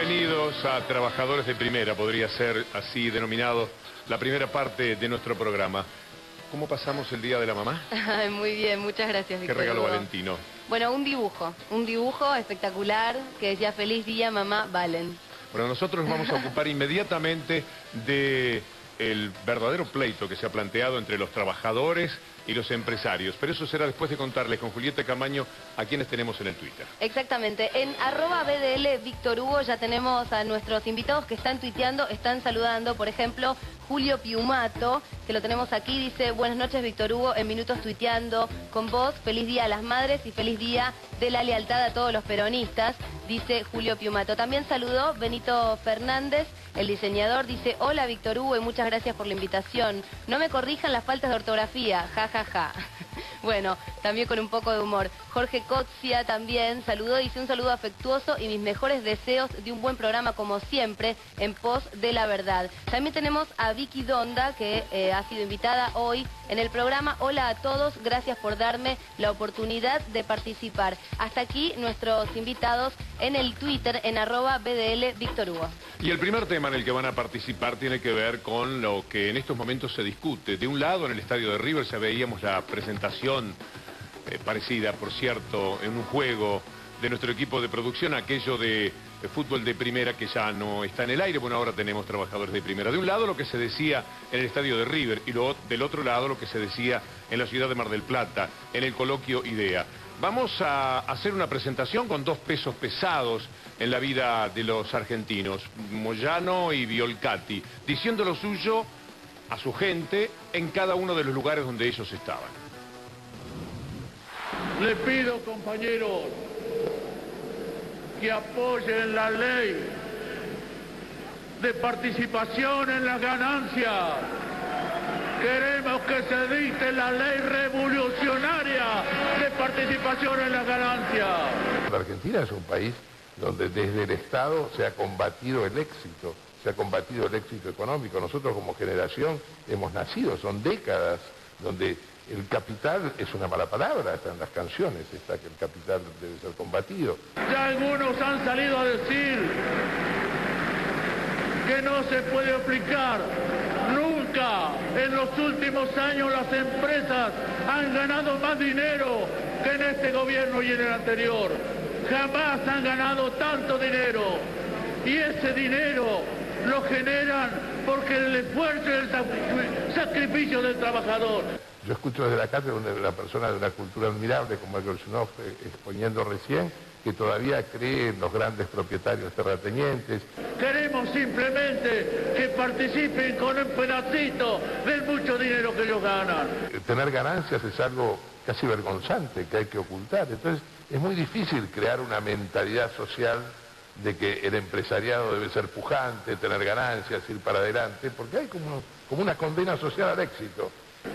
Bienvenidos a Trabajadores de Primera, podría ser así denominado la primera parte de nuestro programa. ¿Cómo pasamos el Día de la Mamá? Muy bien, muchas gracias, Víctor ¿Qué regalo Hugo. Valentino? Bueno, un dibujo espectacular que decía Feliz Día Mamá Valen. Bueno, nosotros nos vamos a ocupar inmediatamente de el verdadero pleito que se ha planteado entre los trabajadores y los empresarios. Pero eso será después de contarles con Julieta Camaño a quienes tenemos en el Twitter. Exactamente. En @BDL Víctor Hugo ya tenemos a nuestros invitados que están tuiteando, están saludando. Por ejemplo, Julio Piumato, que lo tenemos aquí, dice: buenas noches, Víctor Hugo, en minutos tuiteando con vos. Feliz día a las madres y feliz día de la lealtad a todos los peronistas, dice Julio Piumato. También saludó Benito Fernández, el diseñador, dice: hola, Víctor Hugo, y muchas gracias por la invitación. No me corrijan las faltas de ortografía, ja, ja, ja. Bueno, también con un poco de humor. Jorge Cotzia también saludó, dice: un saludo afectuoso y mis mejores deseos de un buen programa como siempre, en pos de la verdad. También tenemos a Vicky Donda, que ha sido invitada hoy en el programa. Hola a todos, gracias por darme la oportunidad de participar. Hasta aquí nuestros invitados en el Twitter, en @BDL Víctor Hugo. Y el primer tema en el que van a participar tiene que ver con lo que en estos momentos se discute. De un lado, en el estadio de River, ya veíamos la presentación parecida, por cierto, en un juego de nuestro equipo de producción, aquello de fútbol de primera que ya no está en el aire. Bueno, ahora tenemos trabajadores de primera. De un lado lo que se decía en el estadio de River y del otro lado lo que se decía en la ciudad de Mar del Plata, en el coloquio IDEA. Vamos a hacer una presentación con dos pesos pesados en la vida de los argentinos, Moyano y Violcati, diciendo lo suyo a su gente en cada uno de los lugares donde ellos estaban. Le pido, compañeros, que apoyen la ley de participación en las ganancias. Queremos que se dicte la ley revolucionaria de participación en las ganancias. La Argentina es un país donde desde el Estado se ha combatido el éxito, se ha combatido el éxito económico. Nosotros como generación hemos nacido, son décadas donde el capital es una mala palabra, está en las canciones, está que el capital debe ser combatido. Ya algunos han salido a decir que no se puede aplicar. Nunca en los últimos años las empresas han ganado más dinero que en este gobierno y en el anterior. Jamás han ganado tanto dinero. Y ese dinero lo generan porque el esfuerzo y el sacrificio del trabajador. Yo escucho desde la cátedra una persona de una cultura admirable como el Gorchunov exponiendo recién que todavía cree en los grandes propietarios terratenientes. Queremos simplemente que participen con un pedacito del mucho dinero que ellos ganan. Tener ganancias es algo casi vergonzante que hay que ocultar. Entonces es muy difícil crear una mentalidad social de que el empresariado debe ser pujante, tener ganancias, ir para adelante, porque hay como una condena social al éxito.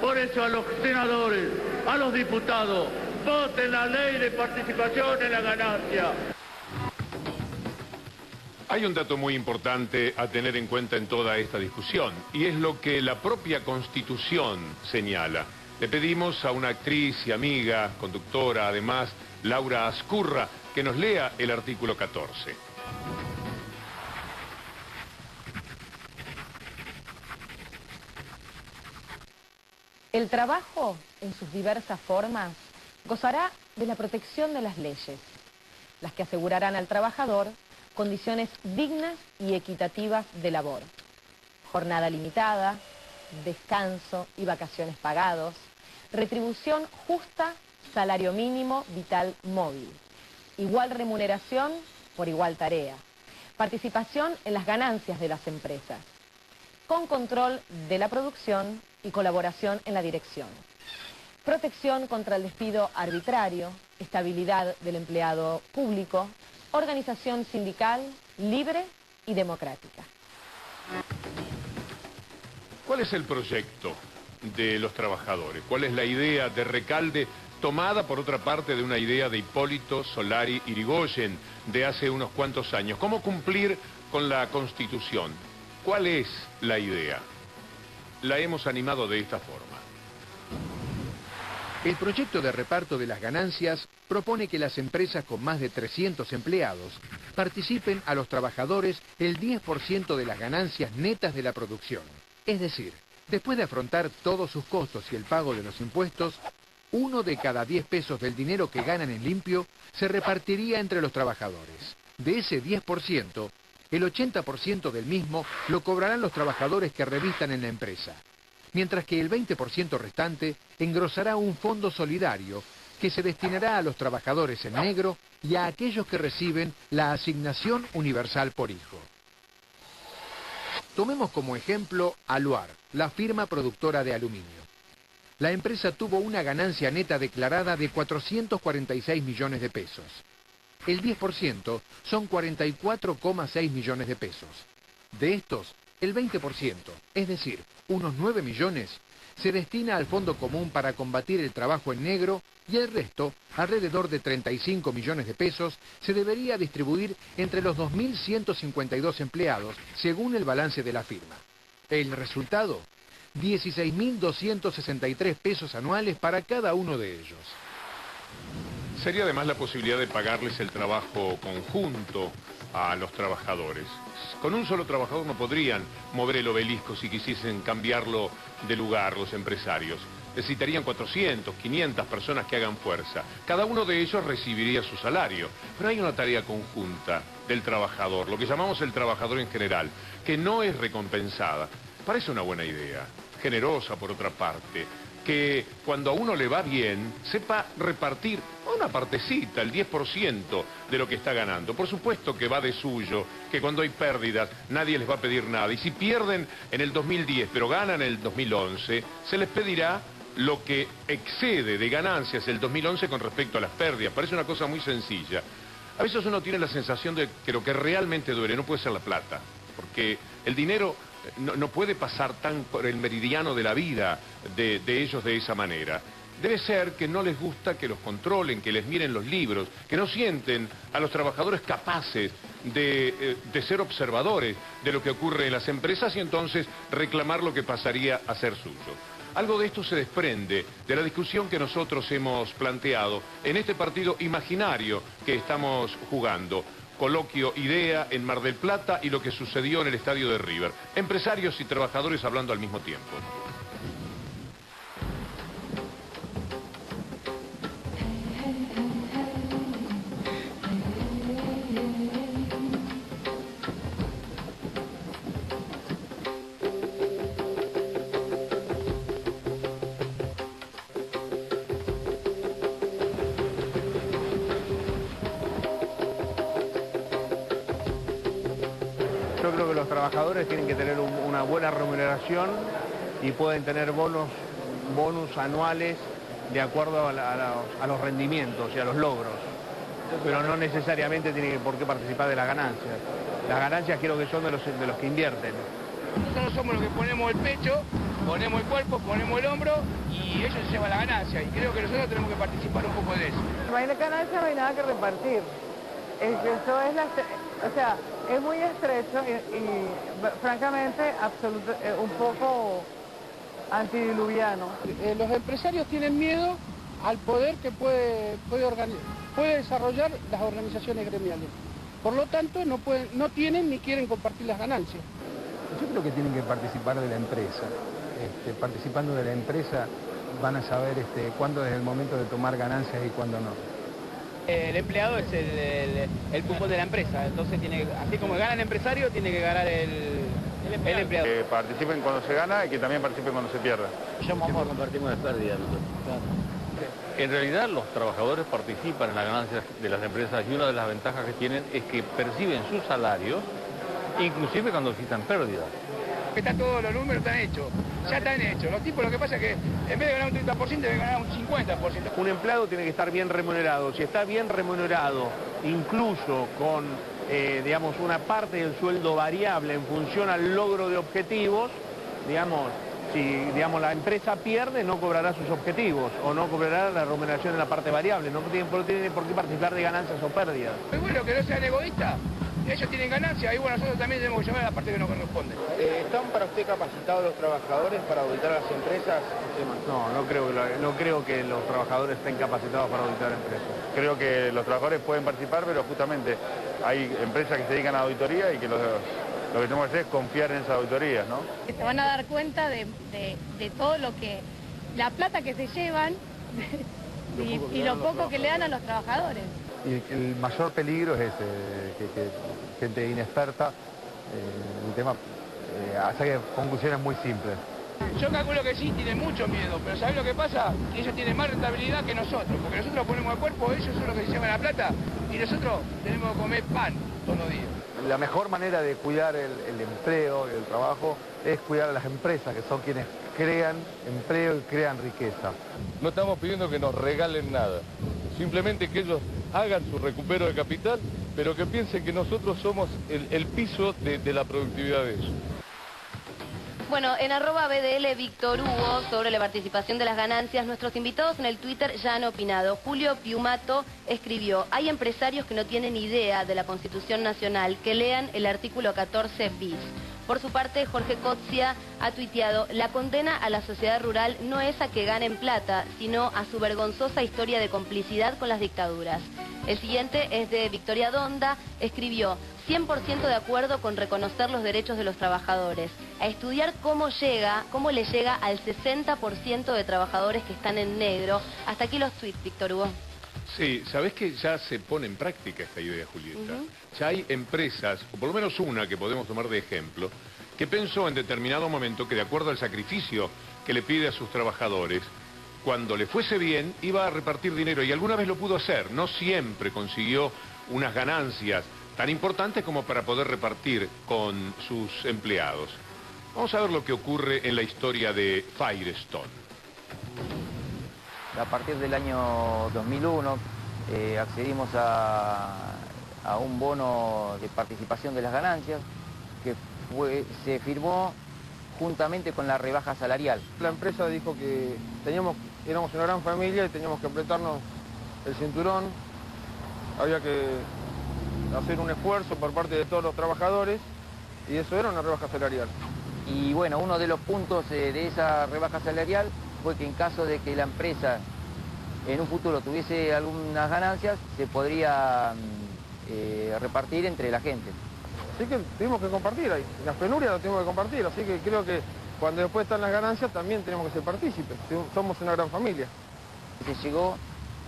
Por eso a los senadores, a los diputados, voten la ley de participación en la ganancia. Hay un dato muy importante a tener en cuenta en toda esta discusión, y es lo que la propia Constitución señala. Le pedimos a una actriz y amiga, conductora además, Laura Ascurra, que nos lea el artículo 14. El trabajo, en sus diversas formas, gozará de la protección de las leyes, las que asegurarán al trabajador condiciones dignas y equitativas de labor, jornada limitada, descanso y vacaciones pagados, retribución justa, salario mínimo vital móvil, igual remuneración por igual tarea, participación en las ganancias de las empresas, con control de la producción y colaboración en la dirección, protección contra el despido arbitrario, estabilidad del empleado público, organización sindical libre y democrática. ¿Cuál es el proyecto de los trabajadores? ¿Cuál es la idea de Recalde, tomada por otra parte de una idea de Hipólito Solari Irigoyen de hace unos cuantos años? ¿Cómo cumplir con la Constitución? ¿Cuál es la idea? La hemos animado de esta forma. El proyecto de reparto de las ganancias propone que las empresas con más de 300 empleados participen a los trabajadores el 10% de las ganancias netas de la producción. Es decir, después de afrontar todos sus costos y el pago de los impuestos, 1 de cada 10 pesos del dinero que ganan en limpio se repartiría entre los trabajadores. De ese 10%, el 80% del mismo lo cobrarán los trabajadores que revistan en la empresa, mientras que el 20% restante engrosará un fondo solidario que se destinará a los trabajadores en negro y a aquellos que reciben la asignación universal por hijo. Tomemos como ejemplo a Luar, la firma productora de aluminio. La empresa tuvo una ganancia neta declarada de 446 millones de pesos. El 10% son 44,6 millones de pesos. De estos, el 20%, es decir, unos 9 millones, se destina al Fondo Común para combatir el trabajo en negro y el resto, alrededor de 35 millones de pesos, se debería distribuir entre los 2.152 empleados, según el balance de la firma. El resultado, 16.263 pesos anuales para cada uno de ellos. Sería además la posibilidad de pagarles el trabajo conjunto a los trabajadores. Con un solo trabajador no podrían mover el obelisco si quisiesen cambiarlo de lugar los empresarios. Necesitarían 400, 500 personas que hagan fuerza. Cada uno de ellos recibiría su salario. Pero hay una tarea conjunta del trabajador, lo que llamamos el trabajador en general, que no es recompensada. Parece una buena idea, generosa por otra parte, que cuando a uno le va bien, sepa repartir una partecita, el 10% de lo que está ganando. Por supuesto que va de suyo, que cuando hay pérdidas nadie les va a pedir nada. Y si pierden en el 2010, pero ganan en el 2011, se les pedirá lo que excede de ganancias el 2011 con respecto a las pérdidas. Parece una cosa muy sencilla. A veces uno tiene la sensación de que lo que realmente duele no puede ser la plata, porque el dinero no puede pasar tan por el meridiano de la vida de ellos de esa manera. Debe ser que no les gusta que los controlen, que les miren los libros, que no sienten a los trabajadores capaces de ser observadores de lo que ocurre en las empresas y entonces reclamar lo que pasaría a ser suyo. Algo de esto se desprende de la discusión que nosotros hemos planteado en este partido imaginario que estamos jugando. Coloquio Idea en Mar del Plata y lo que sucedió en el estadio de River. Empresarios y trabajadores hablando al mismo tiempo. Yo creo que los trabajadores tienen que tener una buena remuneración y pueden tener bonus anuales de acuerdo a los rendimientos y a los logros, pero no necesariamente tienen por qué participar de las ganancias. Las ganancias creo que son de los que invierten. Nosotros somos los que ponemos el pecho, ponemos el cuerpo, ponemos el hombro y ellos se llevan la ganancia y creo que nosotros tenemos que participar un poco de eso. No hay ganancia, no hay nada que repartir. Eso es o sea, es muy estrecho y francamente un poco antidiluviano. Los empresarios tienen miedo al poder que puede desarrollar las organizaciones gremiales. Por lo tanto, no tienen ni quieren compartir las ganancias. Yo creo que tienen que participar de la empresa. Participando de la empresa van a saber cuándo es el momento de tomar ganancias y cuándo no. El empleado es el pulmón de la empresa, entonces así como gana el empresario, tiene que ganar el empleado. Que participen cuando se gana y que también participen cuando se pierda. Siempre compartimos las pérdidas. En realidad los trabajadores participan en las ganancias de las empresas y una de las ventajas que tienen es que perciben sus salarios, inclusive cuando existan pérdidas. Están todos los números están hechos, ya están hechos. Los tipos lo que pasa es que en vez de ganar un 30% deben ganar un 50%. Un empleado tiene que estar bien remunerado. Si está bien remunerado, incluso con, digamos, una parte del sueldo variable en función al logro de objetivos, digamos, si la empresa pierde, no cobrará sus objetivos o no cobrará la remuneración en la parte variable. No tiene por qué participar de ganancias o pérdidas. Es bueno que no sean egoístas, ellos tienen ganancia y bueno, nosotros también tenemos que llevar a la parte que nos corresponde. ¿Están para usted capacitados los trabajadores para auditar a las empresas? No, no creo que los trabajadores estén capacitados para auditar empresas. Creo que los trabajadores pueden participar, pero justamente hay empresas que se dedican a auditoría y que lo que tenemos que hacer es confiar en esas auditorías, ¿no? Se van a dar cuenta de todo lo que, la plata que se llevan y lo poco que le dan a los trabajadores. Y el mayor peligro es ese, que gente inexperta en el tema saque conclusiones muy simples. Yo calculo que sí, tienen mucho miedo, pero ¿sabés lo que pasa? Que ellos tienen más rentabilidad que nosotros, porque nosotros ponemos el cuerpo, ellos son los que se llevan la plata y nosotros tenemos que comer pan todos los días. La mejor manera de cuidar el empleo y el trabajo es cuidar a las empresas, que son quienes crean empleo y crean riqueza. No estamos pidiendo que nos regalen nada, simplemente que ellos hagan su recupero de capital, pero que piensen que nosotros somos el piso de la productividad de ellos. Bueno, en @BDL Víctor Hugo, sobre la participación de las ganancias, nuestros invitados en el Twitter ya han opinado. Julio Piumato escribió: hay empresarios que no tienen idea de la Constitución Nacional, que lean el artículo 14 bis. Por su parte, Jorge Cotzia ha tuiteado: la condena a la sociedad rural no es a que ganen plata, sino a su vergonzosa historia de complicidad con las dictaduras. El siguiente es de Victoria Donda, escribió: 100% de acuerdo con reconocer los derechos de los trabajadores, a estudiar cómo le llega al 60% de trabajadores que están en negro. Hasta aquí los tweets, Víctor Hugo. Sí, sabés que ya se pone en práctica esta idea, Julieta. Ya hay empresas, o por lo menos una que podemos tomar de ejemplo, que pensó en determinado momento que de acuerdo al sacrificio que le pide a sus trabajadores, cuando le fuese bien, iba a repartir dinero, y alguna vez lo pudo hacer. No siempre consiguió unas ganancias tan importantes como para poder repartir con sus empleados. Vamos a ver lo que ocurre en la historia de Firestone. A partir del año 2001 accedimos a un bono de participación de las ganancias que se firmó juntamente con la rebaja salarial. La empresa dijo que éramos una gran familia y teníamos que apretarnos el cinturón, había que hacer un esfuerzo por parte de todos los trabajadores y eso era una rebaja salarial. Y bueno, uno de los puntos de esa rebaja salarial fue que en caso de que la empresa en un futuro tuviese algunas ganancias, se podría repartir entre la gente. Así que tuvimos que compartir ahí, las penurias las tuvimos que compartir, así que creo que cuando después están las ganancias también tenemos que ser partícipes, somos una gran familia. Se llegó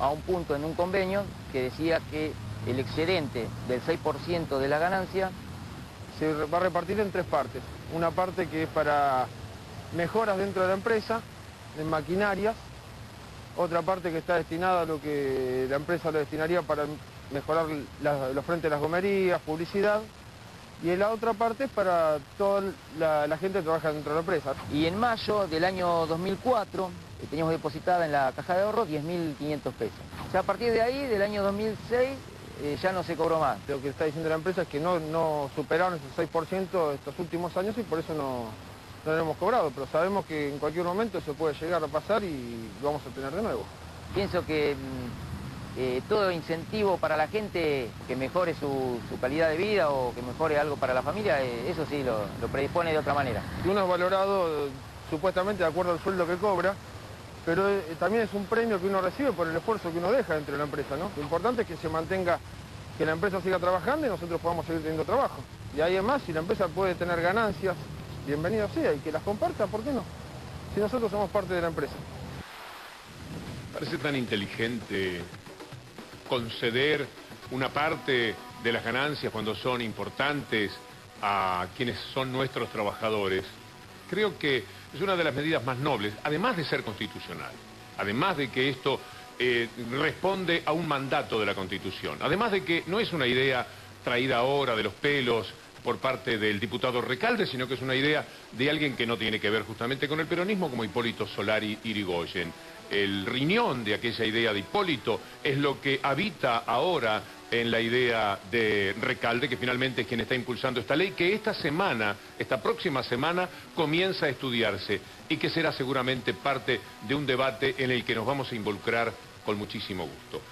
a un punto en un convenio que decía que el excedente del 6% de la ganancia se va a repartir en tres partes. Una parte que es para mejoras dentro de la empresa, en maquinarias. Otra parte que está destinada a lo que la empresa lo destinaría para mejorar los frentes de las gomerías, publicidad. Y la otra parte es para toda la gente que trabaja dentro de la empresa. Y en mayo del año 2004 teníamos depositada en la caja de ahorro 10.500 pesos. O sea, a partir de ahí, del año 2006, ya no se cobró más. Lo que está diciendo la empresa es que no superaron ese 6% estos últimos años y por eso no lo hemos cobrado, pero sabemos que en cualquier momento se puede llegar a pasar y lo vamos a tener de nuevo. Pienso que todo incentivo para la gente que mejore su calidad de vida o que mejore algo para la familia, eso sí lo predispone de otra manera. Uno es valorado supuestamente de acuerdo al sueldo que cobra, pero también es un premio que uno recibe por el esfuerzo que uno deja dentro de la empresa, ¿no? Lo importante es que se mantenga, que la empresa siga trabajando y nosotros podamos seguir teniendo trabajo. Y ahí además, si la empresa puede tener ganancias, bienvenido sea, y que las comparta, ¿por qué no? Si nosotros somos parte de la empresa. Parece tan inteligente conceder una parte de las ganancias cuando son importantes a quienes son nuestros trabajadores. Creo que es una de las medidas más nobles, además de ser constitucional, además de que esto responde a un mandato de la Constitución, además de que no es una idea traída ahora de los pelos por parte del diputado Recalde, sino que es una idea de alguien que no tiene que ver justamente con el peronismo, como Hipólito Solari Irigoyen. El riñón de aquella idea de Hipólito es lo que habita ahora en la idea de Recalde, que finalmente es quien está impulsando esta ley, que esta próxima semana, comienza a estudiarse y que será seguramente parte de un debate en el que nos vamos a involucrar con muchísimo gusto.